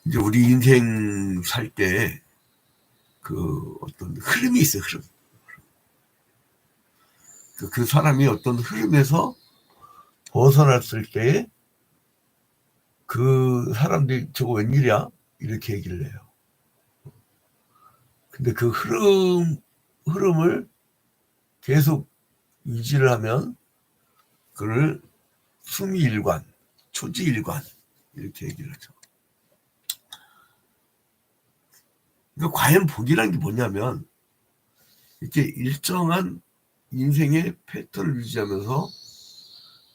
이제 우리 인생 살 때 그 어떤 흐름이 있어요, 흐름. 그 사람이 어떤 흐름에서 벗어났을 때 그 사람들이 저거 웬일이야? 이렇게 얘기를 해요. 근데 그 흐름을 계속 유지를 하면 그걸 수미일관, 초지일관 이렇게 얘기를 하죠. 그러니까 과연 복이란 게 뭐냐면 이렇게 일정한 인생의 패턴을 유지하면서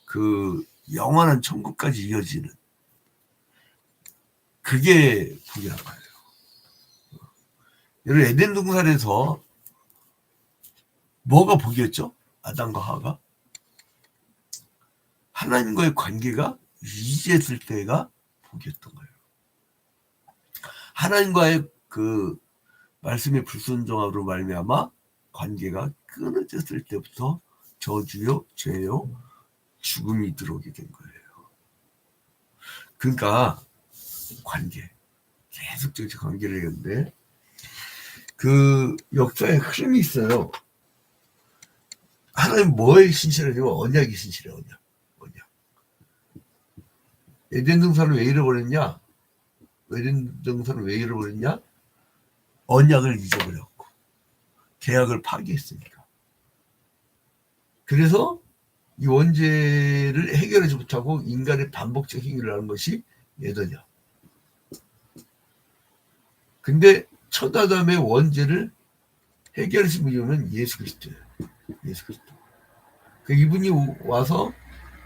그 영원한 천국까지 이어지는 그게 복이란 말이에요. 여러분 에덴 동산에서 뭐가 복이었죠? 아담과 하와가 하나님과의 관계가 유지했을 때가 복이었던 거예요. 하나님과의 그 말씀의 불순종함으로 말미암아 관계가 끊어졌을 때부터 저주요, 죄요, 죽음이 들어오게 된 거예요. 그러니까 관계, 계속적인 관계를 했는데 그 역사의 흐름이 있어요. 하나님 뭐에 신실하냐면 언약이 신실해, 언약. 에덴 동산을 왜 잃어버렸냐? 에덴 동산을 왜 잃어버렸냐? 언약을 잊어버렸고 계약을 파기했으니까. 그래서 이 원죄를 해결하지 못하고 인간의 반복적 행위를 하는 것이 에덴이야. 근데 첫 아담의 원죄를 해결하신 분이면 예수 그리스도예요. 예수 그리스도. 그 이분이 와서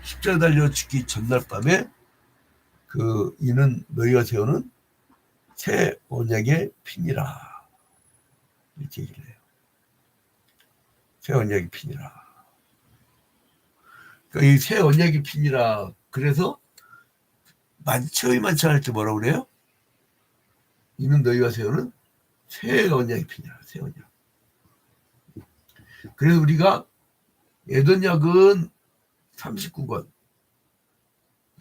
십자가 달려 죽기 전날 밤에 그 이는 너희가 세우는 새 언약의 피니라 이렇게 얘기를 해요. 새 언약의 피니라. 그러니까 이 새 언약의 피니라. 그래서 처음에 만찬할 때 뭐라고 그래요? 이는 너희가 세우는 새 언약의 피니라. 새 언약. 그래서 우리가 에덴약은 39권,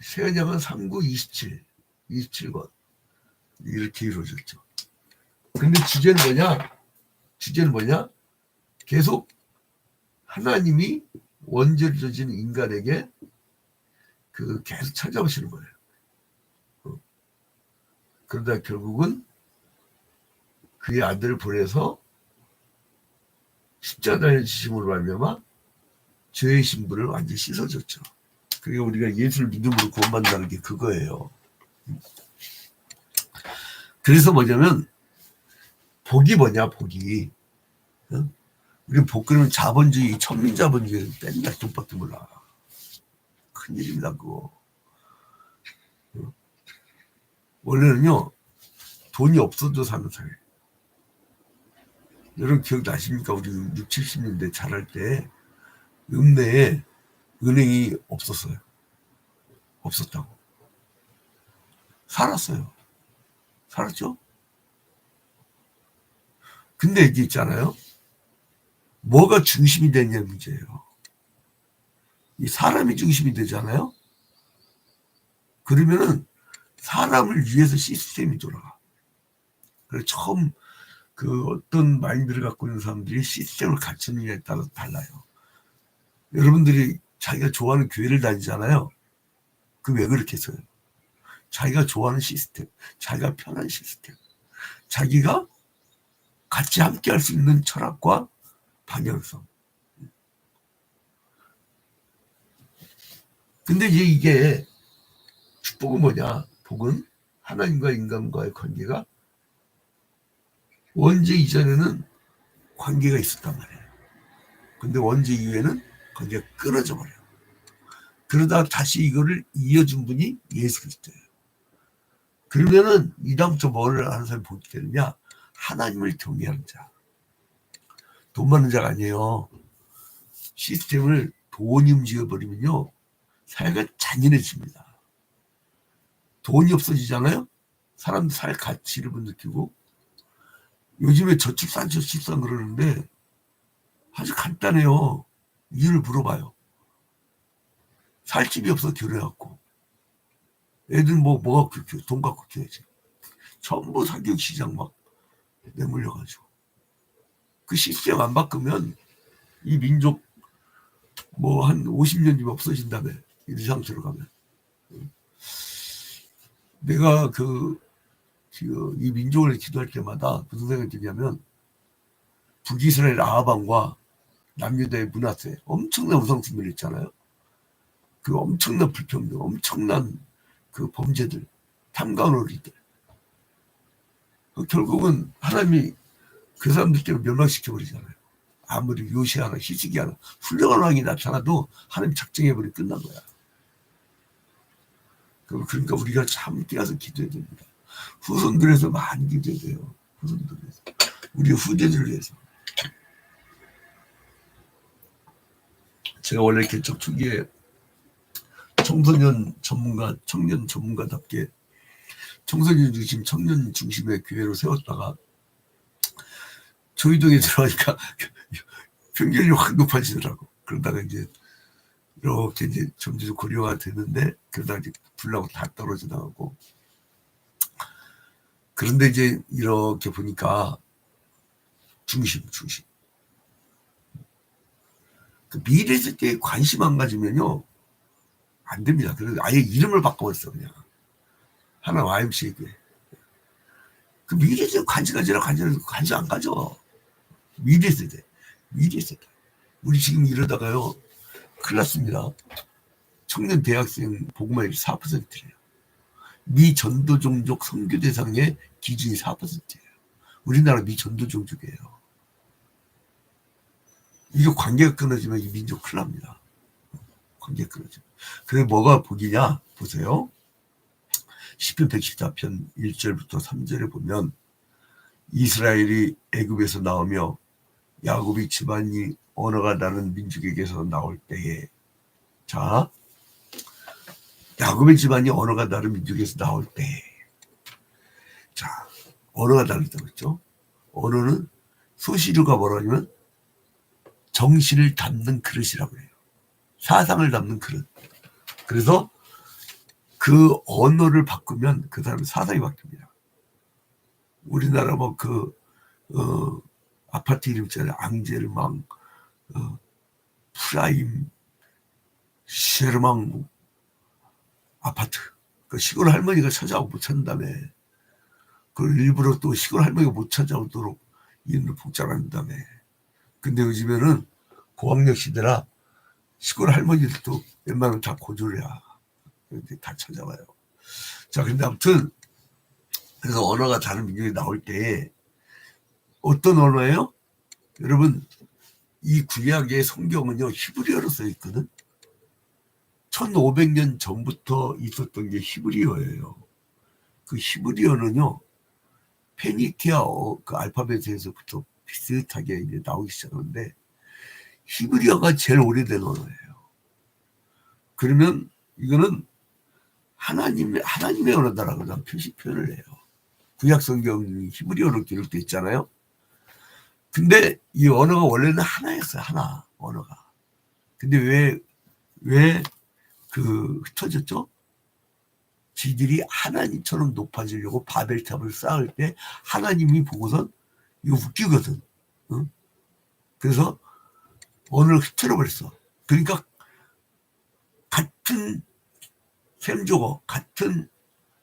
새 언약은 39, 27, 27권 이렇게 이루어졌죠. 근데 주제는 뭐냐? 계속 하나님이 원죄를 저지른 인간에게 그 계속 찾아오시는 거예요. 그러다 결국은 그의 아들을 보내서 십자가에 지심으로 말미암아 죄의 신분을 완전히 씻어줬죠. 그리고 우리가 예수를 믿음으로 구원받는다는 게 그거예요. 그래서 뭐냐면 복이 뭐냐, 복이. 우리 복 그러면 자본주의, 천민자본주의 맨날 돈밖에 몰라. 큰일입니다, 그거. 원래는요, 돈이 없어도 사는 사회. 여러분 기억나십니까? 우리 60, 70년대 자랄 때 읍내에 은행이 없었어요. 없었다고. 살았어요. 살았죠? 근데 이게 있잖아요. 뭐가 중심이 되냐 문제예요. 이 사람이 중심이 되잖아요. 그러면은 사람을 위해서 시스템이 돌아가. 그래서 처음 그 어떤 마인드를 갖고 있는 사람들이 시스템을 갖추느냐에 따라서 달라요. 여러분들이 자기가 좋아하는 교회를 다니잖아요. 그 왜 그렇게 해서요? 자기가 좋아하는 시스템, 자기가 편한 시스템, 자기가 같이 함께 할 수 있는 철학과 방향성. 근데 이게 축복은 뭐냐? 복은 하나님과 인간과의 관계가 원죄 이전에는 관계가 있었단 말이에요. 근데 원죄 이후에는 관계가 끊어져 버려요. 그러다 다시 이거를 이어준 분이 예수 그리스도예요. 그러면은 이다음부터 뭘 하는 사람이 복이 되느냐? 하나님을 경외하는 자. 돈 많은 자가 아니에요. 시스템을 돈이 움직여버리면요. 사회가 잔인해집니다. 돈이 없어지잖아요. 사람들 살 가치를 못 느끼고. 요즘에 저출산 그러는데 아주 간단해요. 이유를 물어봐요. 살 집이 없어 결혼해갖고. 애들 뭐가 돈 갖고 키워야지. 전부 사교육 시장 막 내몰려가지고 그 시스템 안 바꾸면 이 민족 뭐 한 50년 뒤면 없어진다며 이 상태로 가면. 내가 이 민족을 기도할 때마다 무슨 생각이 드냐면 북이스라엘 아하방과 남유다의 문하세 엄청난 우상숭배를 있잖아요. 그 엄청난 불평등, 엄청난 그 범죄들, 탐관오리들. 결국은 하나님이 그 사람들끼리 멸망시켜버리잖아요. 아무리 요시아나 히스기야나 훌륭한 왕이 나타나도 하나님 작정해버리고 끝난 거야. 그러니까 우리가 참 깨어서 기도해야 됩니다. 후손들에서 많이 기도해야 돼요. 후손들에서. 우리 후대들을 위해서. 제가 원래 개척 초기에 청년 전문가답게 청소년 중심, 청년 중심의 교회로 세웠다가 조이동에 들어가니까 평균이 확 높아지더라고. 그러다가 이제 이렇게 이제 점점 고령화가 됐는데 그러다가 이제 불나고 다 떨어져 나가고. 그런데 이제 이렇게 보니까 중심. 그 미래 세대에 관심 안 가지면요 안 됩니다. 그래서 아예 이름을 바꿔버렸어 그냥. 하나 YMCA 교회. 그 미래 세대 관심 안 가져. 미래 세대. 우리 지금 이러다가요 큰일 났습니다. 청년 대학생 복마율이 4%래요. 미전도 종족 선교 대상의 기준이 4%예요. 우리나라 미전도 종족이에요. 이거 관계가 끊어지면 이 민족 큰일 납니다. 관계가 끊어지면. 그래 뭐가 복이냐 보세요. 시편 114편 1절부터 3절에 보면 이스라엘이 애굽에서 나오며 야곱이 집안이 언어가 다른 민족에게서 나올 때에 자 야곱의 집안이 언어가 다른 민족에서 나올 때 자 언어가 다르다고 했죠. 언어는 소시류가 뭐라 하냐면 정신을 담는 그릇이라고 해요. 사상을 담는 그릇. 그래서 그 언어를 바꾸면 그 사람의 사상이 바뀝니다. 우리나라 뭐 아파트 이름 있잖아요. 앙제르망, 프라임, 쉐르망 아파트. 그 시골 할머니가 찾아오고 못 찾는다며. 그걸 일부러 또 시골 할머니가 못 찾아오도록 이름을 복잡한다며. 근데 요즘에는 고학력 시대라 시골 할머니들도 웬만하면 다 고졸이야. 다 찾아와요. 자, 근데 아무튼 그래서 언어가 다른 민족이 나올 때 어떤 언어예요? 여러분 이 구약의 성경은요 히브리어로 써 있거든. 1500년 전부터 있었던 게 히브리어예요. 그 히브리어는요 페니키아 그 알파벳에서부터 비슷하게 이제 나오기 시작하는데 히브리어가 제일 오래된 언어예요. 그러면 이거는 하나님의 언어다라고 난 표현을 해요. 구약 성경이 히브리어로 기록돼 있잖아요. 근데 이 언어가 원래는 하나였어요. 하나 언어가. 근데 왜 흩어졌죠? 지들이 하나님처럼 높아지려고 바벨탑을 쌓을 때 하나님이 보고선 이거 웃기거든. 응? 그래서 언어를 흐트러버렸어. 그러니까 같은 셈조어, 같은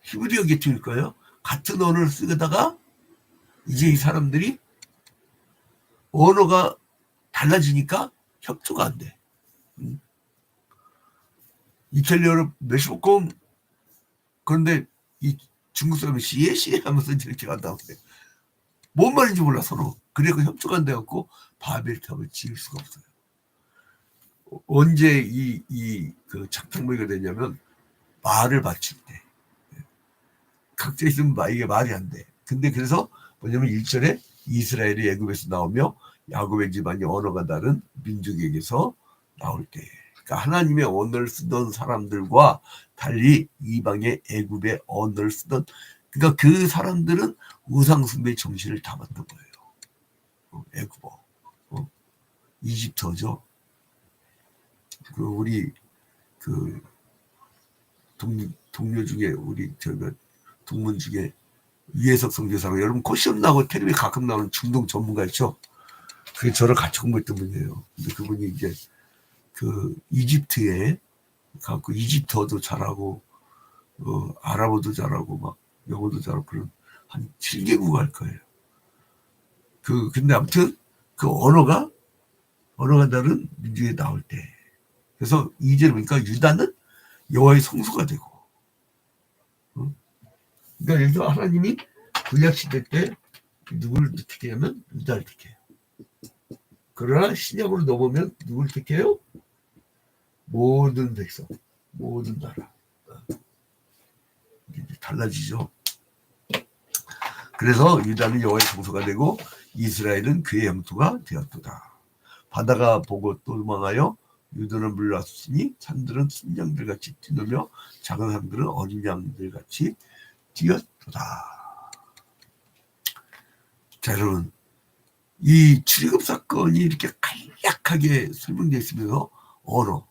히브리어 계통일 거예요. 같은 언어를 쓰다가 이제 이 사람들이 언어가 달라지니까 협조가 안 돼. 이탈리아로 메시볶음 그런데 이 중국 사람이 시에 하면서 이렇게 간다고 그래. 뭔 말인지 몰라 서로. 그래서 협조가 안 돼갖고 바벨탑을 지을 수가 없어요. 언제 그 작탕모이가 되냐면 말을 바칠 때. 각자 있으면 이게 말이 안 돼. 근데 그래서 뭐냐면 1절에 이스라엘이 애굽에서 나오며 야곱의 집안이 언어가 다른 민족에게서 나올 때. 그러니까 하나님의 언어를 쓰던 사람들과 달리 이방의 애굽의 언어를 쓰던 그러니까 그 사람들은 우상숭배의 정신을 담았던 거예요. 애굽어. 이집트어죠. 우리 동료 중에 우리 동문 중에 유해석 선교사가 여러분 코시엄 나고 텔레비 가끔 나오는 중동 전문가 있죠. 그게 저를 같이 공부했던 분이에요. 근데 그분이 이제 그 이집트에 가고 이집트어도 잘하고 아랍어도 잘하고 막 영어도 잘하고 그런 한 7개국 할 거예요. 근데 아무튼 그 언어가 다른 민족에 나올 때 그래서 2절에 보니까 유다는 여호와의 성소가 되고 그러니까 여기서 하나님이 구약시대 때 누구를 택하냐면 유다를 택해요. 그러나 신약으로 넘어오면 누구를 택해요? 모든 백성, 모든 나라. 달라지죠. 그래서 유다는 여호와의 성소가 되고 이스라엘은 그의 영토가 되었도다. 바다가 보고 도망하여 유다는 물러왔으니 산들은 순양들 같이 뛰놀며 작은 산들은 어린 양들 같이 뛰었도다. 자, 여러분, 이 출애굽 사건이 이렇게 간략하게 설명되어 있으면서 언어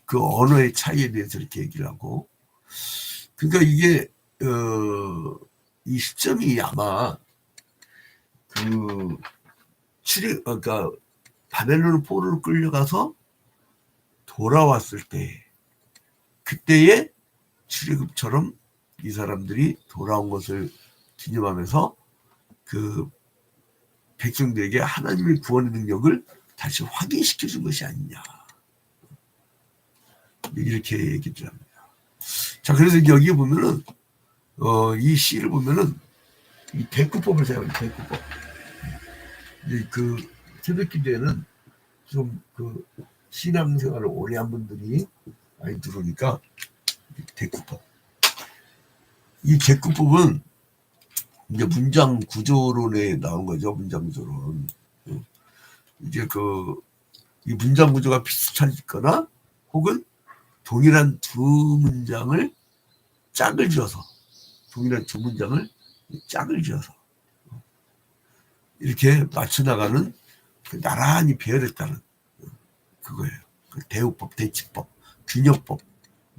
그 언어의 차이에 대해서 이렇게 얘기를 하고, 그러니까 이게 이 시점이 아마 그러니까 바벨론 포로로 끌려가서 돌아왔을 때 그때의 출애굽처럼 이 사람들이 돌아온 것을 기념하면서 그 백성들에게 하나님의 구원의 능력을 다시 확인시켜 준 것이 아니냐 이렇게 얘기를 합니다. 자, 그래서 여기 보면은 이 시를 보면은 이 대꾸법을 사용해요. 대꾸법. 그 새벽기도에는 좀 그 신앙생활을 오래 한 분들이 많이 들어오니까 대꾸법. 이 대꾸법은 이제 문장 구조론에 나온 거죠. 문장 구조론. 이제 이 문장 구조가 비슷하거나 혹은 동일한 두 문장을 짝을 지어서 이렇게 맞춰 나가는 나란히 배열했다는 그거예요. 대우법, 대치법, 균형법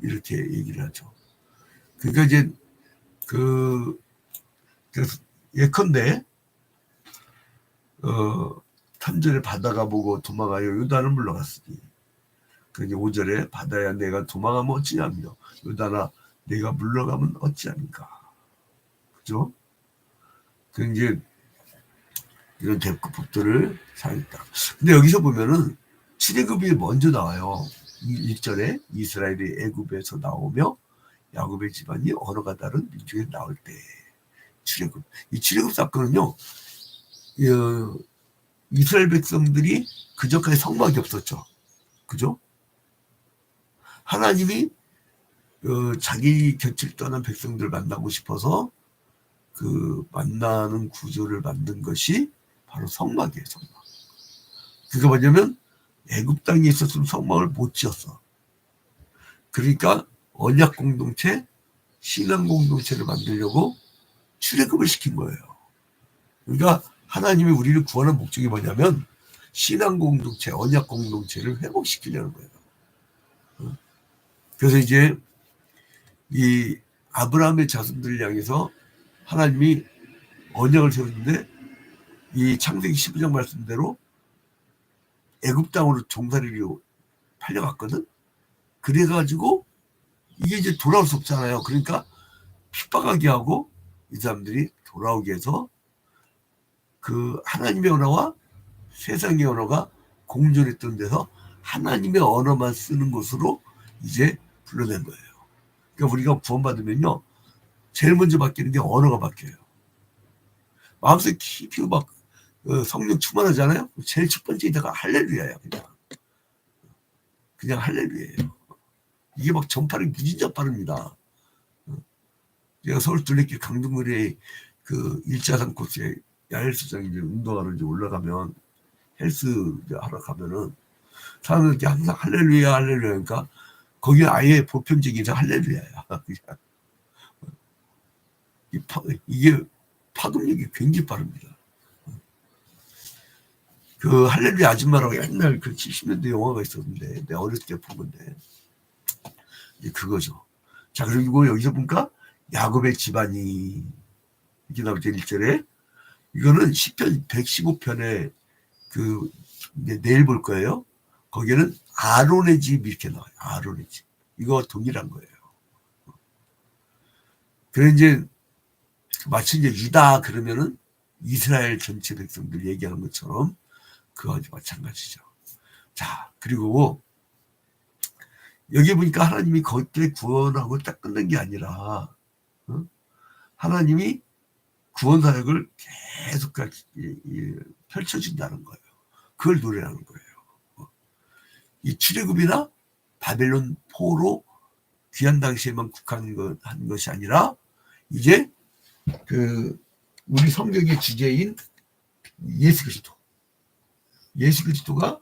이렇게 얘기를 하죠. 그러니까 이제 그래서 예컨대 3절에 바다가 보고 도망하여 유다는 물러갔으니 그러니 5절에 바다야 내가 도망하면 어찌하며 유다나 내가 물러가면 어찌합니까? 그죠? 그 이제 이런 대꾸법들을 사용했다. 근데 여기서 보면은 출애굽이 먼저 나와요. 1절에 이스라엘이 애굽에서 나오며 야곱의 집안이 언어가 다른 민족에 나올 때 출애굽. 이 출애굽 사건은요. 이스라엘 백성들이 그전까지 성막이 없었죠. 그죠? 하나님이 자기 곁을 떠난 백성들을 만나고 싶어서 그 만나는 구조를 만든 것이 바로 성막이에요. 성막. 그게 뭐냐면 애굽 땅에 있었으면 성막을 못 지었어. 그러니까 언약 공동체, 신앙 공동체를 만들려고 출애굽을 시킨 거예요. 그러니까 하나님이 우리를 구하는 목적이 뭐냐면 신앙 공동체, 언약 공동체를 회복시키려는 거예요. 그래서 이제 이 아브라함의 자손들을 향해서 하나님이 언약을 세웠는데 이 창세기 12장 말씀대로 애굽 땅으로 종살이로 팔려갔거든. 그래가지고 이게 이제 돌아올 수 없잖아요. 그러니까 핍박하게 하고 이 사람들이 돌아오게 해서 그 하나님의 언어와 세상의 언어가 공존했던 데서 하나님의 언어만 쓰는 것으로 이제 불러낸 거예요. 그러니까 우리가 구원받으면요 제일 먼저 바뀌는 게 언어가 바뀌어요. 마음속에 깊이 막 성령 충만하잖아요. 제일 첫 번째 이다가 할렐루야야. 그냥 할렐루야예요. 이게 막 전파력이 무진장 빠릅니다. 제가 서울 둘레길 강동거리에 그 1차산 코스에 야헬스장 이제 운동하러 이제 올라가면 헬스 이제 하러 가면은 사람들이 항상 할렐루야 할렐루야니까 거기 아예 보편적인 할렐루야야. 이게 파급력이 굉장히 빠릅니다. 그 할렐루야 아줌마라고 옛날 그 70년대 영화가 있었는데 내가 어렸을 때 본 건데 그거죠. 자, 그리고 여기서 보니까 야곱의 집안이 이렇게 나오죠. 1절에. 이거는 시편 115편에 내일 볼 거예요. 거기는 아론의 집 이렇게 나와요. 아론의 집. 이거 동일한 거예요. 그래 이제 마치 이제 유다 그러면은 이스라엘 전체 백성들 얘기하는 것처럼 그거와 마찬가지죠. 자, 그리고 여기 보니까 하나님이 그때 구원하고 딱 끝난 게 아니라 하나님이 구원 사역을 계속 펼쳐준다는 거예요. 그걸 노래하는 거예요. 이 출애굽이나 바벨론 포로 귀한 당시에만 국한한 것이 아니라 이제 우리 성경의 주제인 예수 그리스도가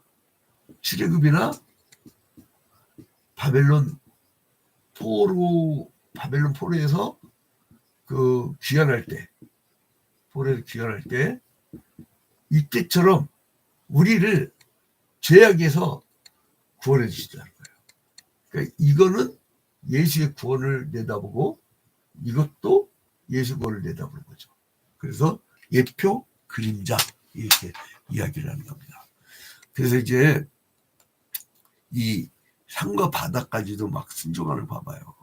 출애굽이나 바벨론 포로에서 귀환할 때 이때처럼 우리를 죄악에서 구원해 주시다는 거예요. 그러니까 이거는 예수의 구원을 내다보고 이것도 예수 구원을 내다보는 거죠. 그래서 예표, 그림자 이렇게 이야기를 하는 겁니다. 그래서 이제 이 산과 바다까지도 막 순종하는 봐봐요.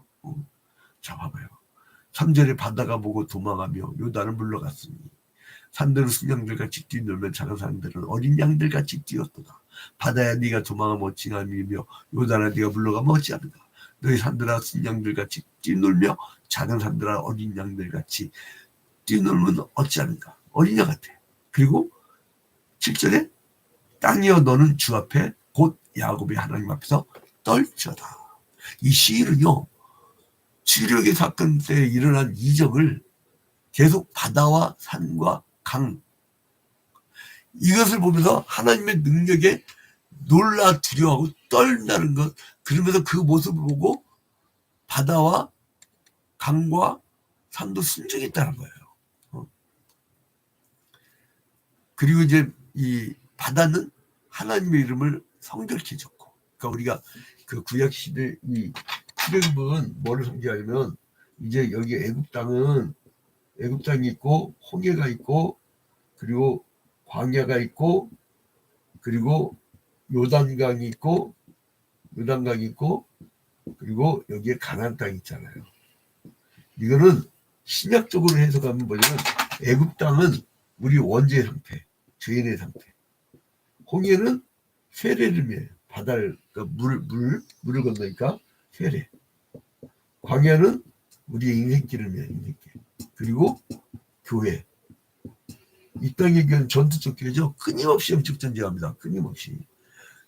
자, 봐봐요. 3절에 바다가 보고 도망하며 요단을 물러갔으니 산들은 순양들같이 뛰놀면 작은 산들은 어린 양들같이 뛰었도다. 바다야 네가 도망하면 어찌하며 요단아 네가 물러가면 어찌하는가. 너희 산들아 순양들같이 뛰놀며 작은 산들아 어린 양들같이 뛰놀면 어찌하는가. 어린 양 같아. 그리고 7절에 땅이여 너는 주 앞에 곧 야곱의 하나님 앞에서 떨쳐다. 이 시인은요 출애굽의 사건 때 일어난 이적을 계속 바다와 산과 강 이것을 보면서 하나님의 능력에 놀라 두려워하고 떨다는 것, 그러면서 그 모습을 보고 바다와 강과 산도 순종했다는 거예요. 그리고 이제 이 바다는 하나님의 이름을 성결케 줬고, 그러니까 우리가 그 구약 시대 이 출애굽은 뭐를 상징하냐면 이제 여기 애굽 땅이 있고 홍해가 있고 그리고 광야가 있고 그리고 요단강이 있고 그리고 여기에 가나안 땅이 있잖아요. 이거는 신약적으로 해석하면 뭐냐면 애굽 땅은 우리 원죄 상태, 죄인의 상태. 홍해는 세례를 매 바다를 물을 건너니까 세례. 광야는 우리의 인생길을 매 인생길. 그리고 교회. 이 땅의 교회는 전투적 교회죠. 끊임없이 영적 전쟁합니다. 끊임없이.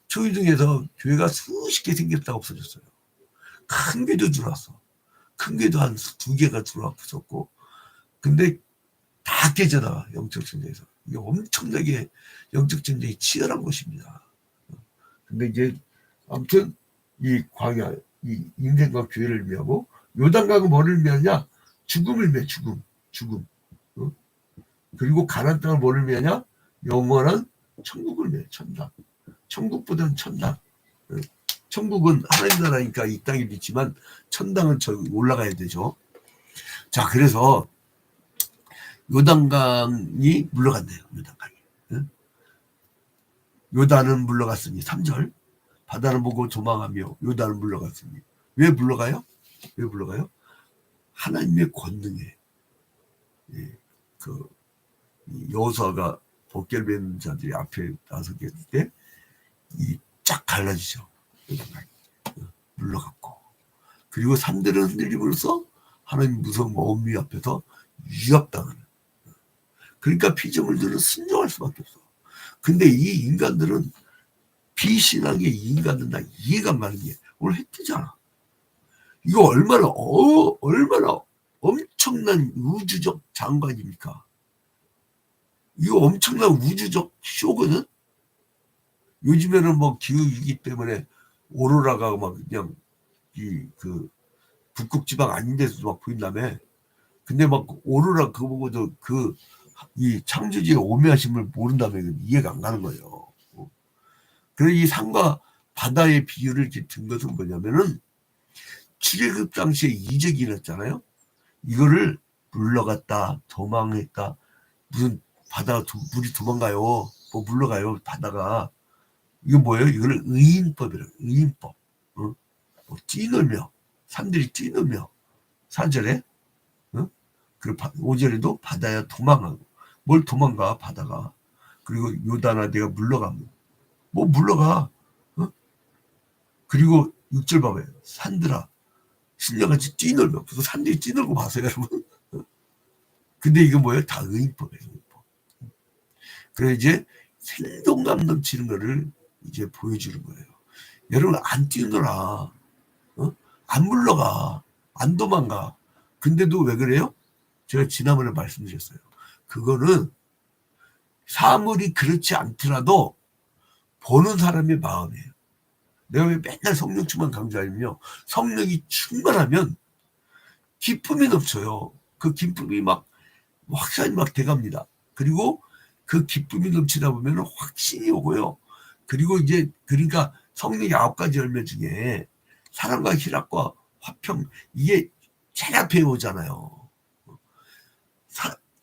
초이중에서 교회가 수십 개 생겼다가 없어졌어요. 큰 교회도 들어왔어. 큰 교회도 한 2개가 들어왔었고. 근데 다 깨져나가, 영적 전쟁에서. 이게 엄청나게 영적 전쟁이 치열한 곳입니다. 근데 이제 아무튼 이 광야, 이 인생과 교회를 의미하고 요단강은 뭐를 의미하냐? 죽음을 의미해. 죽음. 그리고 가나안 땅을 뭐를 의미하냐? 영원한 천국을 의미해. 천당. 천국보다는 천당. 천국은 하나님 나라니까 이 땅에 있지만 천당은 저기 올라가야 되죠. 자, 그래서 요단강이 물러갔네요. 요단강이. 요단은 물러갔으니 3절. 바다는 보고 도망하며 요단은 물러갔으니. 왜 물러가요? 하나님의 권능에 여호수아가 복결 뱉는 자들이 앞에 나서게 할 때 이 쫙 갈라지죠. 물러갔고. 그리고 산들은 흔들림으로써 하나님 무서운 어미 앞에서 위협당하는. 그러니까 피조물들은 순종할 수밖에 없어. 근데 이 인간들은 비신앙의 인간들은 나 이해가 안 가는 게 오늘 했잖아. 이거 얼마나 엄청난 우주적 장관입니까? 이거 엄청난 우주적 쇼거든. 요즘에는 뭐 기후위기 때문에 오로라가 막 그냥 북극 지방 아닌 데서도 막 보인다며. 근데 막 오로라 그거 보고도 이 창조주의 오묘하심을 모른다며. 이해가 안 가는 거예요. 그래서 이 산과 바다의 비유를 든 것은 뭐냐면은 출애굽 당시에 이적이 일어났잖아요. 이거를 물러갔다, 도망했다, 무슨 바다가 물이 도망가요, 뭐 물러가요 바다가. 이거 뭐예요? 이거를 의인법이라고. 의인법. 어? 뭐 뛰놀며, 사람들이 뛰놀며 4절에, 어? 그리고 5절에도 바다야 도망하고. 뭘 도망가 바다가. 그리고 요단아 내가 물러가면 뭐 물러가. 어? 그리고 6절 봐봐요. 산들아 신령같이 뛰놀며. 무슨 산들이 뛰놀고 봐서요 여러분. 근데 이거 뭐예요? 다 의인법이에요. 의인법. 그래 이제 생동감 넘치는 거를 이제 보여주는 거예요. 여러분 안 뛰노라. 어? 안 물러가. 안 도망가. 근데도 왜 그래요? 제가 지난번에 말씀드렸어요. 그거는 사물이 그렇지 않더라도 보는 사람의 마음이에요. 내가 왜 맨날 성령 충만 강조하냐면요. 성령이 충만하면 기쁨이 넘쳐요. 그 기쁨이 막 확산이 막 돼갑니다. 그리고 그 기쁨이 넘치다 보면 확신이 오고요. 그리고 이제 그러니까 성령의 9가지 열매 중에 사랑과 희락과 화평, 이게 제일 앞에 오잖아요.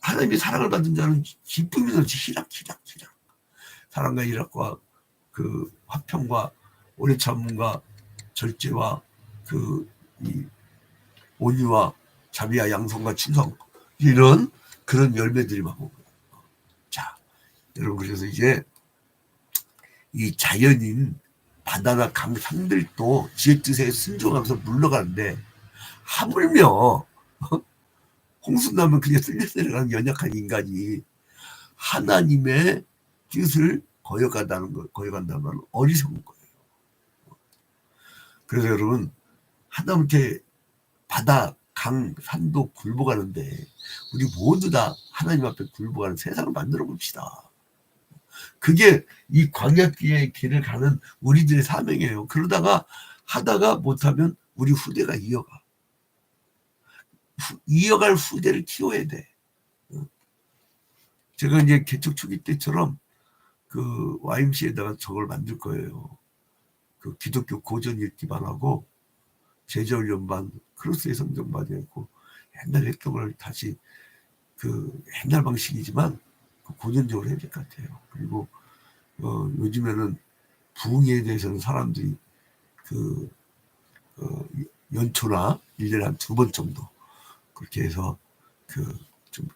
하나님이 사랑을 받은 자는 기쁨이 넘치 희락. 사랑과 희락과 그 화평과 오래 참음과 절제와 이 온유와 자비와 양성과 충성, 이런 그런 열매들이 막 오고. 자, 여러분, 그래서 이제 이 자연인 바다나 강, 산들도 지의 뜻에 순종하면서 물러가는데, 하물며 홍수 나면 그냥 쓸려내려가는 연약한 인간이 하나님의 뜻을 거역한다는 건 어리석은 거예요. 그래서 여러분, 하다못해 바다, 강, 산도 굴복하는데 우리 모두 다 하나님 앞에 굴복하는 세상을 만들어 봅시다. 그게 이 광야길의 길을 가는 우리들의 사명이에요. 그러다가 하다가 못하면 우리 후대가 이어갈 후대를 키워야 돼. 제가 이제 개척 초기 때처럼 그 YMCA에다가 저걸 만들 거예요. 그 기독교 고전 읽기반하고 제자훈련반, 크로스의 성전반이 있고, 옛날 했던 걸 다시 그 옛날 방식이지만 고전적으로 해야 될 것 같아요. 그리고 요즘에는 부흥에 대해서는 사람들이 연초나 1년에 한 2번 정도 그렇게 해서 좀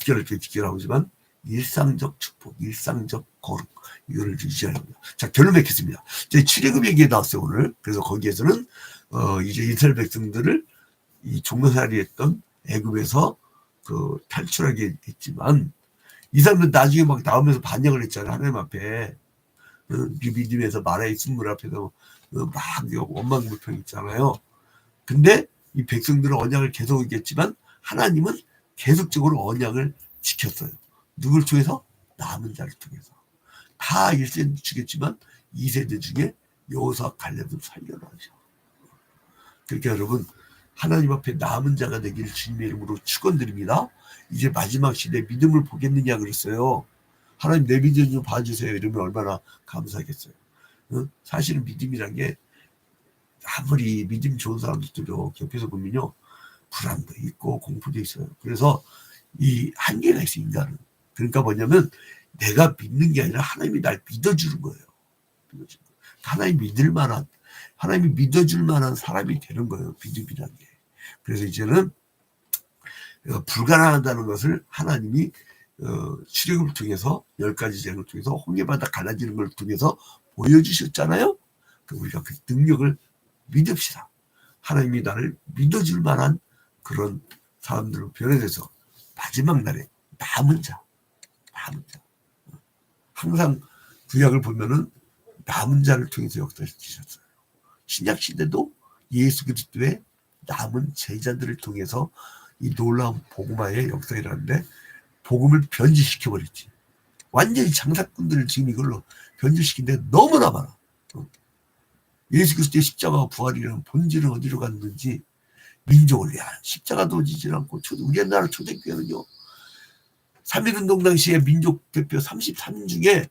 이렇게 직결하지만 일상적 축복, 일상적 거룩, 이거를 유지하려고. 자, 결론 맺겠습니다. 이제 출애굽 얘기가 나왔어요, 오늘. 그래서 거기에서는, 이제 이스라엘 백성들을 이 종노살이 했던 애굽에서 탈출하게 했지만, 이 사람들 나중에 막 나오면서 반역을 했잖아요, 하나님 앞에. 믿음에서 마라의 순물 앞에서 막 원망불평 있잖아요. 근데 이 백성들은 언약을 계속 이겼지만, 하나님은 계속적으로 언약을 지켰어요. 누굴 통해서? 남은 자를 통해서. 다 1세대 죽였지만 2세대 중에 여호수아 갈렙을 살려놔죠. 그러니까 여러분, 하나님 앞에 남은 자가 되기를 주님의 이름으로 축원드립니다. 이제 마지막 시대 믿음을 보겠느냐 그랬어요. 하나님 내 믿음 좀 봐주세요. 이러면 얼마나 감사하겠어요. 사실은 믿음이란 게 아무리 믿음 좋은 사람들도 옆에서 보면요, 불안도 있고 공포도 있어요. 그래서 이 한계가 있어요, 인간은. 그러니까 뭐냐면 내가 믿는 게 아니라 하나님이 날 믿어주는 거예요. 하나님이 믿어줄 만한 사람이 되는 거예요, 믿음이라는 게. 그래서 이제는 불가능하다는 것을 하나님이 출애굽을 통해서 10가지 재앙을 통해서 홍해바다 갈라지는 걸 통해서 보여주셨잖아요. 그럼 우리가 그 능력을 믿읍시다. 하나님이 나를 믿어줄 만한 그런 사람들로 변해서 마지막 날에 남은 자. 항상 구약을 보면은 남은 자를 통해서 역사시키셨어요. 신약 시대도 예수 그리스도의 남은 제자들을 통해서 이 놀라운 복음화의 역사가 일어났는데, 복음을 변질시켜버렸지. 완전히 장사꾼들을 지금 이걸로 변질시킨 데 너무나 많아. 예수 그리스도의 십자가와 부활이라는 본질은 어디로 갔는지, 민족을 위한 십자가도 지지 않고, 우리나라 초대교회는요, 3.1운동 당시에 민족 대표 33인 중에